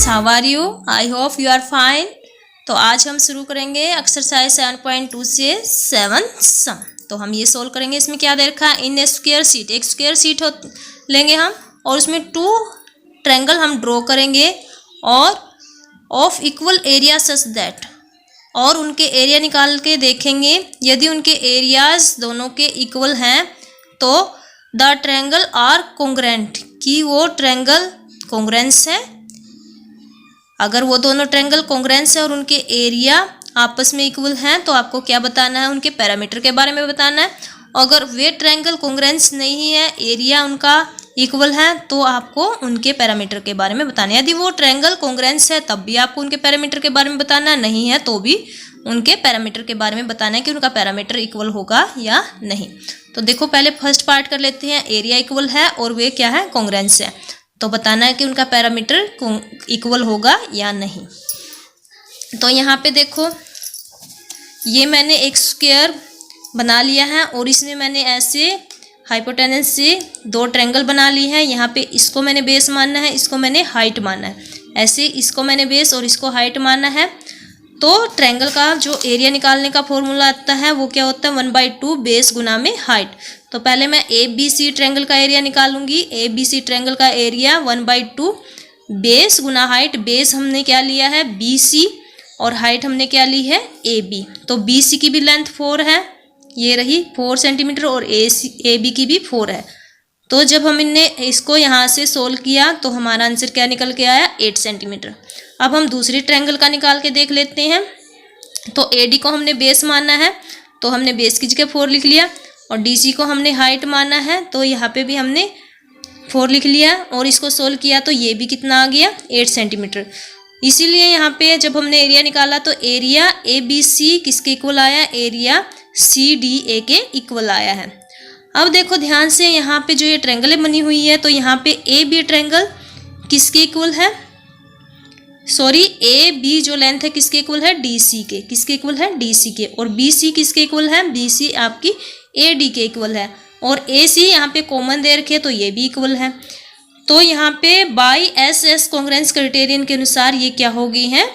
Students, how are you? I hope you are fine. तो आज हम शुरू करेंगे एक्सरसाइज 7.2 से 7 सम। तो हम ये सोल्व करेंगे। इसमें क्या दे रखा है? इन ए स्क्वायर शीट, एक स्क्वायर शीट लेंगे हम और उसमें 2 ट्रायंगल हम ड्रॉ करेंगे और of equal area such that, और उनके एरिया निकाल के देखेंगे। यदि उनके एरियाज दोनों के इक्वल हैं तो द ट्रायंगल आर कॉन्ग्रुएंट, कि वो ट्रायंगल कॉन्ग्रुएंस है। अगर वो दोनों ट्रायंगल कॉन्ग्रुएंस है और उनके एरिया आपस में इक्वल हैं तो आपको क्या बताना है? उनके पैरामीटर के बारे में बताना है। अगर वे ट्रायंगल कॉन्ग्रुएंस नहीं है, एरिया उनका इक्वल है, तो आपको उनके पैरामीटर के बारे में बताना है। यदि वो ट्रायंगल कॉन्ग्रुएंस है तब भी आपको उनके पैरामीटर के बारे में बताना नहीं है तो भी उनके पैरामीटर के बारे में बताना है कि उनका पैरामीटर इक्वल होगा या नहीं। तो देखो, पहले फर्स्ट पार्ट कर लेते हैं। एरिया इक्वल है और वे क्या है? कॉन्ग्रुएंस है। तो बताना है कि उनका पैरामीटर इक्वल होगा या नहीं। तो यहाँ पे देखो, ये मैंने एक स्क्वायर बना लिया है और इसमें मैंने ऐसे हाइपोटेनस से 2 ट्रायंगल बना ली है। यहाँ पे इसको मैंने बेस मानना है, इसको मैंने हाइट मानना है। ऐसे इसको मैंने बेस और इसको हाइट मानना है। तो ट्रायंगल का जो एरिया निकालने का फॉर्मूला आता है वो क्या होता है? 1/2 बेस गुना में हाइट। तो पहले मैं ABC ट्रायंगल का एरिया निकालूंगी। ABC ट्रायंगल का एरिया 1/2 बेस गुना हाइट। बेस हमने क्या लिया है? BC, और हाइट हमने क्या ली है? AB। तो BC की भी लेंथ 4 है, ये रही 4 सेंटीमीटर, और AB की भी 4 है। तो जब हम इनने इसको यहाँ से सोल्व किया तो हमारा आंसर क्या निकल के आया? 8 सेंटीमीटर। अब हम दूसरी ट्रायंगल का निकाल के देख लेते हैं। तो AD को हमने बेस मानना है तो हमने बेस की जगह 4 लिख लिया, और DC को हमने हाइट माना है तो यहाँ पे भी हमने 4 लिख लिया, और इसको सोल्व किया तो ये भी कितना आ गया? 8 सेंटीमीटर। इसीलिए यहाँ पे जब हमने एरिया निकाला तो एरिया ABC किसके इक्वल आया? एरिया CDA के इक्वल आया है। अब देखो ध्यान से, यहाँ पे जो ये ट्रायंगल बनी हुई है तो यहाँ पे AB ट्रायंगल किसके इक्वल है? सॉरी, AB जो लेंथ है किसके इक्वल है? DC के। किसके इक्वल है? DC के। और BC किसके इक्वल है? BC आपकी AD के इक्वल है। और AC यहाँ पे कॉमन दे रखे तो ये भी इक्वल है। तो यहाँ पे बाई SS कॉन्ग्रुएंस क्राइटेरियन के अनुसार ये क्या हो गई हैं?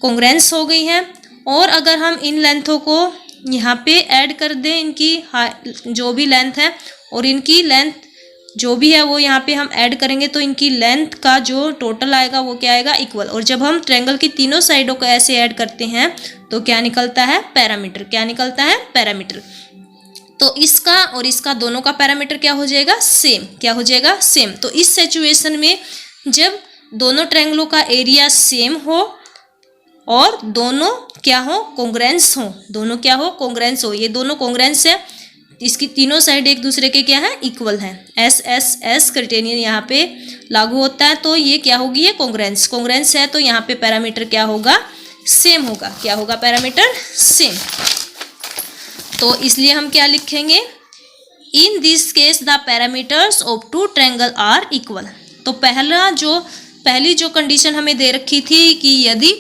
कॉन्ग्रुएंस हो गई हैं। और अगर हम इन लेंथों को यहाँ पे ऐड कर दें, इनकी जो भी लेंथ है और इनकी लेंथ जो भी है वो यहाँ पे हम ऐड करेंगे तो इनकी लेंथ का जो टोटल आएगा वो क्या आएगा? इक्वल। और जब हम ट्रायंगल की तीनों साइडों को ऐसे ऐड करते हैं तो क्या निकलता है? पैरामीटर। क्या निकलता है? पैरामीटर। तो इसका और इसका दोनों का पैरामीटर क्या हो जाएगा? सेम। क्या हो जाएगा? सेम। तो इस सिचुएशन में जब दोनों ट्रायंगलों का एरिया सेम हो और दोनों क्या हो? कॉन्ग्रुएंस हो। दोनों क्या हो? कॉन्ग्रुएंस हो। ये दोनों कॉन्ग्रुएंस है, इसकी तीनों साइड एक दूसरे के क्या है? इक्वल है। SSS क्राइटेरियन यहाँ पे लागू होता है। तो ये क्या होगी? ये कॉन्ग्रुएंस। कॉन्ग्रुएंस है तो यहाँ पे पैरामीटर क्या होगा? सेम होगा। क्या होगा? Parameter same. तो इसलिए हम क्या लिखेंगे? In this case the parameters of 2 triangle are equal. तो पहली जो कंडीशन हमें दे रखी थी कि यदि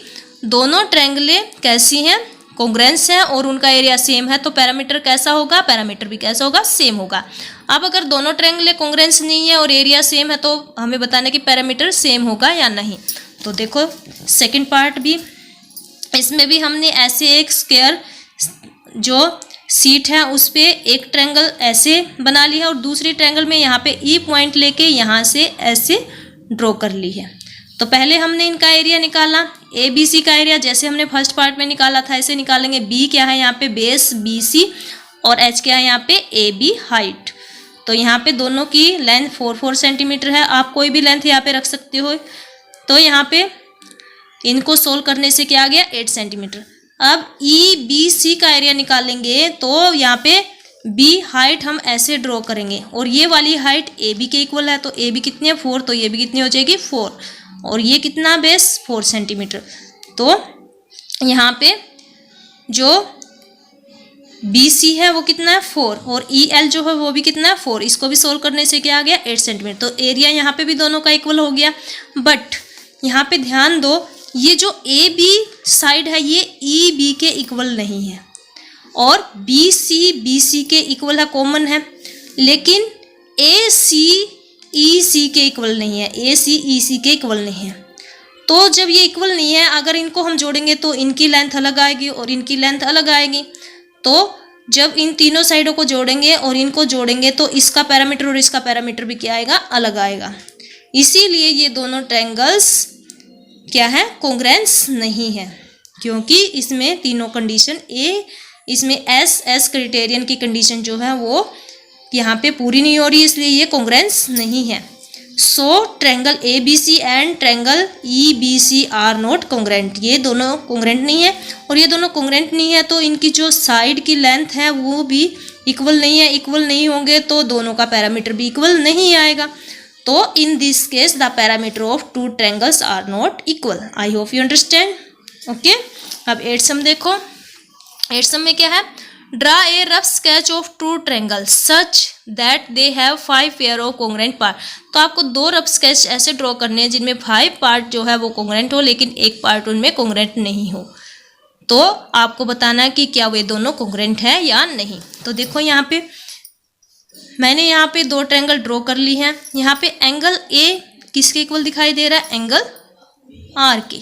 दोनों ट्रायंगलें कैसी हैं? कॉन्ग्रुएंस है और उनका एरिया सेम है तो पैरामीटर कैसा होगा? पैरामीटर भी कैसा होगा? सेम होगा। अब अगर दोनों ट्रायंगलें कॉन्ग्रुएंस नहीं है और एरिया सेम है तो हमें बताना है कि पैरामीटर सेम होगा या नहीं। तो देखो सेकंड पार्ट भी, इसमें भी हमने ऐसे एक स्क्वायर जो शीट है उस पे एक ट्रायंगल ऐसे बना ली है और दूसरी ट्रायंगल में यहाँ पे E पॉइंट लेके यहाँ से ऐसे ड्रॉ कर ली है। तो पहले हमने इनका एरिया निकाला। ABC का एरिया जैसे हमने फर्स्ट पार्ट में निकाला था ऐसे निकालेंगे। B क्या है? यहाँ पे बेस BC, और H क्या है? यहाँ पे AB हाइट। तो यहाँ पे दोनों की लेंथ 4 सेंटीमीटर है। आप कोई भी लेंथ यहाँ पे रख सकते हो। तो यहाँ पे इनको सोल्व करने से क्या आ गया? 8 सेंटीमीटर। अब EBC का एरिया निकालेंगे तो यहाँ पे B हाइट हम ऐसे ड्रॉ करेंगे और ये वाली हाइट AB के इक्वल है। तो AB कितनी है? 4। तो ये भी कितनी हो जाएगी? 4। और ये कितना? Base 4 centimetre. तो यहाँ पे जो BC है वो कितना है? 4, और EL जो है वो भी कितना है? 4। इसको भी सोल्व करने से क्या आ गया? 8 सेंटीमीटर। तो एरिया यहाँ पे भी दोनों का इक्वल हो गया। बट यहाँ पे ध्यान दो, ये जो AB साइड है ये EB के इक्वल नहीं है और BC BC के इक्वल है, कॉमन है, लेकिन AC EC के इक्वल नहीं है, AC EC के इक्वल नहीं है। तो जब ये इक्वल नहीं है, अगर इनको हम जोड़ेंगे तो इनकी लेंथ अलग आएगी और इनकी लेंथ अलग आएगी। तो जब इन तीनों साइडों को जोड़ेंगे और इनको जोड़ेंगे तो इसका पैरामीटर और इसका पैरामीटर भी क्या आएगा, अलग आएगा। इसीलिए ये दोनों ट्रायंगल्स क्या है, कोंग्रेंस नहीं है, क्योंकि इसमें तीनों कंडीशन इसमें एस क्राइटेरियन की कंडीशन जो है वो यहाँ पे पूरी नहीं हो रही, इसलिए ये कोंग्रेंस नहीं है। So triangle ABC and triangle EBC are not congruent, ये दोनों कोंग्रेंट नहीं है। और ये दोनों कोंग्रेंट नहीं है तो इनकी जो साइड की लेंथ है वो भी इक्वल नहीं है। इक्वल नहीं होंगे तो दोनों का पैरामीटर भी इक्वल नहीं आएगा। तो in this case the parameter of two triangles are not equal. I hope you understand. Okay, अब 8 सम देखो। 8 सम में क्या है, draw a rough sketch of two triangle such that they have 5 pair of congruent part. तो आपको 2 rough sketch ऐसे draw करने हैं जिनमें 5 पार्ट जो है वो कोंग्रेंट हो, लेकिन एक पार्ट उनमें कोंग्रेंट नहीं हो। तो आपको बताना है कि क्या वे दोनों कोंग्रेंट है या नहीं। तो देखो यहाँ पे मैंने यहाँ पे 2 ट्रायंगल ड्रॉ कर ली हैं। यहाँ पे एंगल A किसके इक्वल दिखाई दे रहा है, एंगल R के।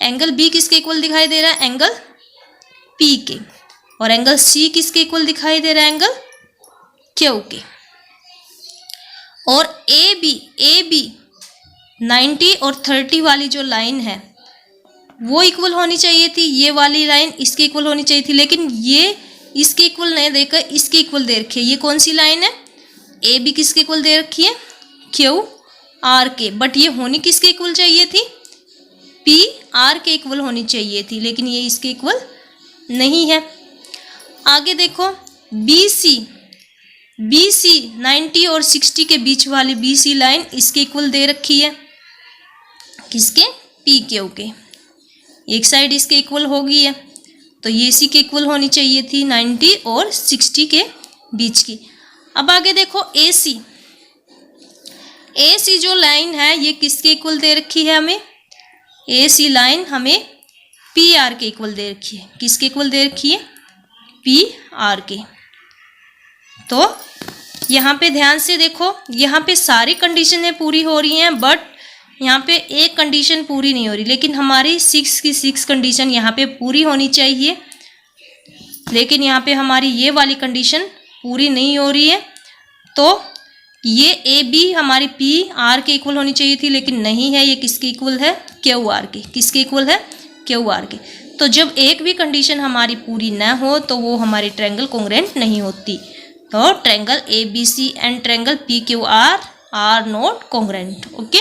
एंगल B किसके इक्वल दिखाई दे रहा है, एंगल P के। और एंगल C किसके इक्वल दिखाई दे रहा है, एंगल Q के। और AB 90 और 30 वाली जो लाइन है वो इक्वल होनी चाहिए थी। ये वाली लाइन इसके इक्वल होनी चाहिए थी, लेकिन ये इसके इक्वल नहीं देकर इसके इक्वल दे रखी है। ये कौन सी लाइन है, AB किसके इक्वल दे रखी है, QR के। बट ये होनी किसके इक्वल चाहिए थी, PR के इक्वल होनी चाहिए थी, लेकिन ये इसके इक्वल नहीं है। आगे देखो BC 90 और 60 के बीच वाली BC लाइन इसके इक्वल दे रखी है, किसके, PQ के। एक साइड इसके इक्वल हो गई है, तो ये इसी के इक्वल होनी चाहिए थी 90 और 60 के बीच की। अब आगे देखो AC जो लाइन है ये किसके इक्वल दे रखी है, हमें AC लाइन हमें PR के इक्वल दे रखी है। किसके इक्वल दे रखी है, PR के। तो यहाँ पे ध्यान से देखो, यहाँ पे सारी कंडीशनें पूरी हो रही हैं, बट यहाँ पे एक कंडीशन पूरी नहीं हो रही। लेकिन हमारी 6 की 6 कंडीशन यहाँ पे पूरी होनी चाहिए, लेकिन यहाँ पे हमारी ये वाली कंडीशन पूरी नहीं हो रही है। तो ये AB हमारी PR के इक्वल होनी चाहिए थी, लेकिन नहीं है। ये किसके इक्वल है, QR के। किसके इक्वल है, QR के। तो जब एक भी कंडीशन हमारी पूरी न हो तो वो हमारी ट्रायंगल कोंग्रेंट नहीं होती। तो triangle ABC and triangle PQR are not congruent. Okay,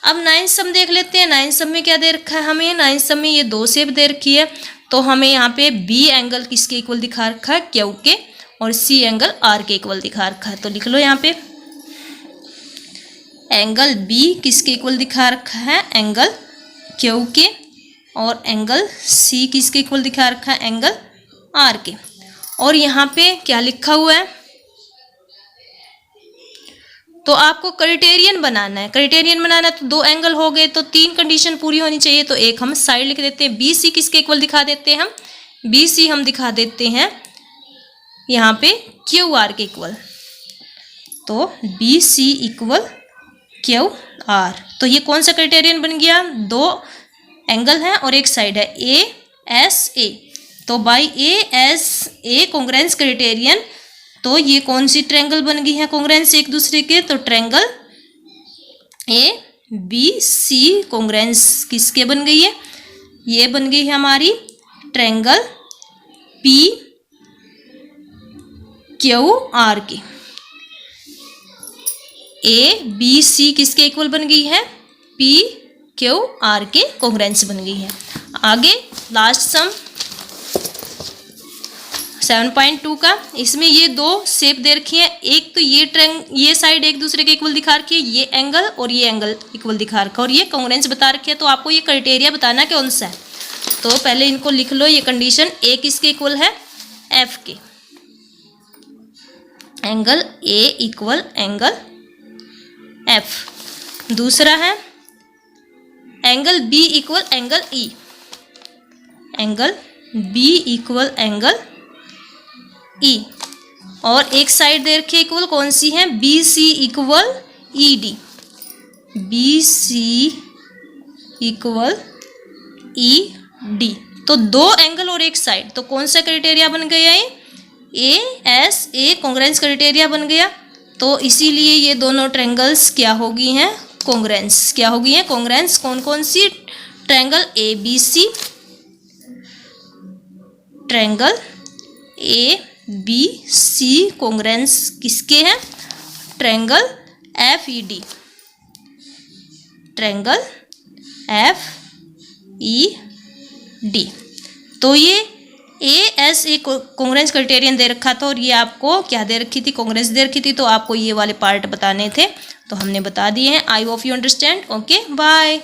अब 9 सम देख लेते हैं। 9 सम में क्या दे रखा है हमें, 9 सम में ये 2 शेप दे रखी है। तो हमें यहाँ पे B एंगल किसके इक्वल दिखा रखा है, Q के, और C एंगल R के इक्वल दिखा रखा है। तो लिख लो यहाँ पे एंगल B किसके इक्वल दिखा रखा है, एंगल Q के, और एंगल C किसके इक्वल दिखा रखा है, एंगल R के। और यहाँ पे क्या लिखा हुआ है, तो आपको क्राइटेरियन बनाना है। क्राइटेरियन बनाना है तो 2 एंगल हो गए, तो 3 कंडीशन पूरी होनी चाहिए। तो एक हम साइड लिख देते हैं। BC किसके इक्वल दिखा देते हैं हम, BC हम दिखा देते हैं यहाँ पे QR के इक्वल। तो BC इक्वल QR। तो ये कौन सा क्राइटेरियन बन गया, 2 एंगल है और एक साइड है ASA। तो बाई ASA कोंग्रेंस क्राइटेरियन, तो ये कौन सी ट्रायंगल बन गई है कोंग्रेंस एक दूसरे के, तो ट्रायंगल ABC कोंग्रेंस किसके बन गई है, ये बन गई है हमारी ट्रायंगल PQR की। ABC किसके इक्वल बन गई है, PQR के कोंग्रेंस बन गई है। आगे लास्ट सम 7.2 का, इसमें ये 2 शेप दे रखी है। एक तो ये साइड एक दूसरे के इक्वल दिखा रखी है, ये एंगल और ये एंगल इक्वल दिखा रखा है, और ये कोंग्रेंस बता रखी है। तो आपको ये क्राइटेरिया बताना कौन सा है। तो पहले इनको लिख लो। ये कंडीशन A किसके इक्वल है, F के। Angle A equal angle F। दूसरा है angle B equal angle E। Angle B equal angle E। और एक साइड दे रखी इक्वल कौन सी है, BC equal ED। BC equal ई डी। तो दो एंगल और एक साइड, तो कौन सा क्राइटेरिया बन गया है? ए एस ए कॉन्ग्रेंस क्राइटेरिया बन गया। तो इसीलिए ये दोनों ट्रायंगल्स क्या हो गई हैं? कॉन्ग्रेंस। क्या हो गई हैं? कॉन्ग्रेंस। कौन कौन सी? Triangle A B C, triangle A B C congruence किसके हैं? Triangle F E D, triangle F E D. तो ये A S A congruence criterion दे रखा था और ये आपको क्या दे रखी थी? कॉन्ग्रेंस दे रखी थी। तो आपको ये वाले पार्ट बताने थे तो हमने बता दिए हैं। I hope you understand. Okay bye.